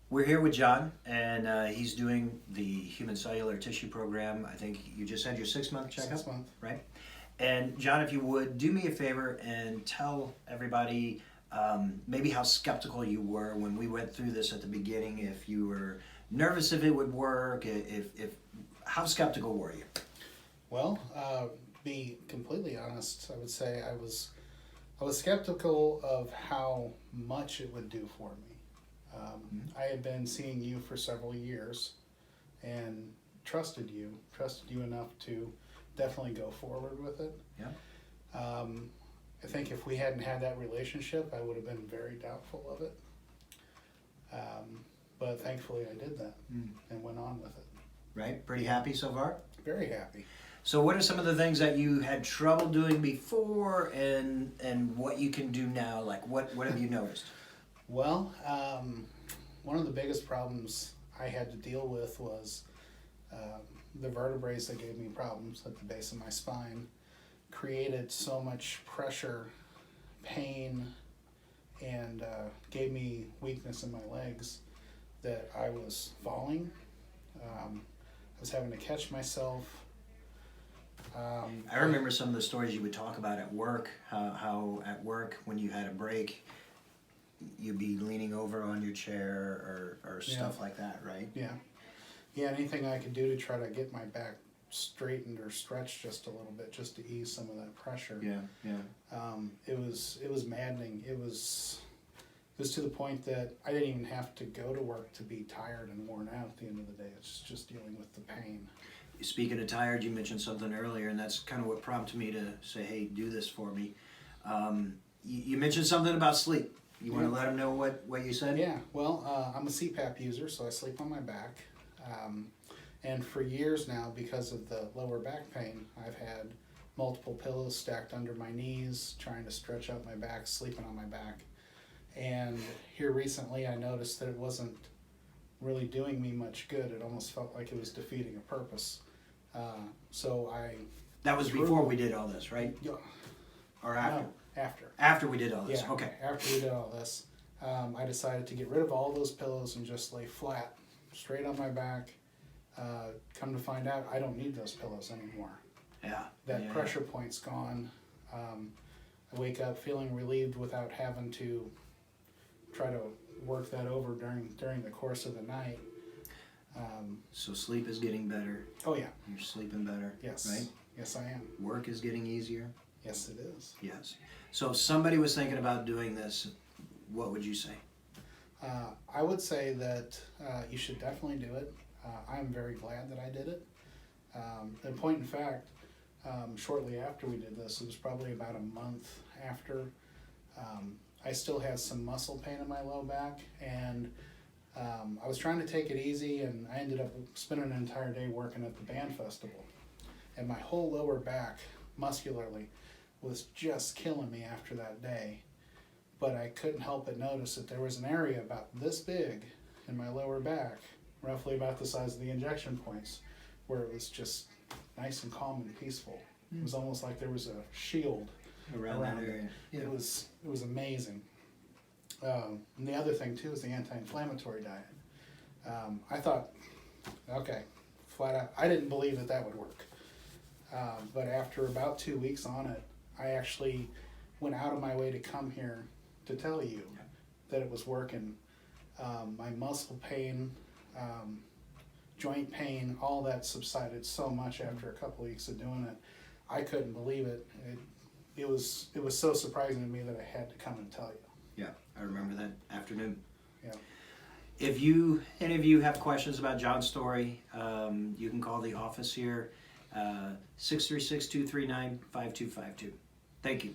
We're here with John, and he's doing the Human Cellular Tissue Program. I think you just had your 6-month checkup, 6 month. right? And John, if you would, do me a favor and tell everybody maybe how skeptical you were when we went through this at the beginning, if you were nervous if it would work, if how skeptical were you? Well, be completely honest, I would say I was skeptical of how much it would do for me. I had been seeing you for several years and trusted you enough to definitely go forward with it. Yeah. I think if we hadn't had that relationship, I would have been very doubtful of it. But thankfully I did that and went on with it. Right? Pretty happy so far? Very happy. So what are some of the things that you had trouble doing before and what you can do now? Like what have you noticed? Well, one of the biggest problems I had to deal with was the vertebrae that gave me problems at the base of my spine created so much pressure, pain, and gave me weakness in my legs that I was falling. I was having to catch myself. I remember some of the stories you would talk about at work, how at work when you had a break, you'd be leaning over on your chair or stuff like that, right? Yeah. Yeah, anything I could do to try to get my back straightened or stretched just a little bit, just to ease some of that pressure. Yeah. It was maddening. It was to the point that I didn't even have to go to work to be tired and worn out at the end of the day. It's just dealing with the pain. Speaking of tired, you mentioned something earlier, and that's kind of what prompted me to say, hey, do this for me. You mentioned something about sleep. You want to let them know what you said? Yeah, well, I'm a CPAP user, so I sleep on my back. And for years now, because of the lower back pain, I've had multiple pillows stacked under my knees, trying to stretch out my back, sleeping on my back. And here recently, I noticed that it wasn't really doing me much good. It almost felt like it was defeating a purpose. So I... That was before we did all this, right? Yeah. Or after? No, after. After we did all this, Yeah, okay. after we did all this, I decided to get rid of all those pillows and just lay flat, straight on my back. Come to find out, I don't need those pillows anymore. Yeah. That pressure point's gone. I wake up feeling relieved without having to try to work that over during the course of the night. So sleep is getting better. Oh yeah. You're sleeping better. Yes. Right? Yes, I am. Work is getting easier. Yes, it is. Yes. So if somebody was thinking about doing this, what would you say? I would say that you should definitely do it. I'm very glad that I did it. In point in fact, shortly after we did this, it was probably about a month after, I still had some muscle pain in my low back, and I was trying to take it easy, and I ended up spending an entire day working at the band festival. And my whole lower back, muscularly, was just killing me after that day. But I couldn't help but notice that there was an area about this big in my lower back, roughly about the size of the injection points, where it was just nice and calm and peaceful. It was almost like there was a shield Around that it. area. Yeah. It was amazing. And the other thing too is the anti-inflammatory diet. I thought, okay, flat out, I didn't believe that would work. But after about 2 weeks on it, I actually went out of my way to come here to tell you that it was working. My muscle pain, joint pain, all that subsided so much after a couple of weeks of doing it. I couldn't believe it. It was so surprising to me that I had to come and tell you. Yeah, I remember that afternoon. Yeah. If any of you have questions about John's story, you can call the office here, 636-239-5252. Thank you.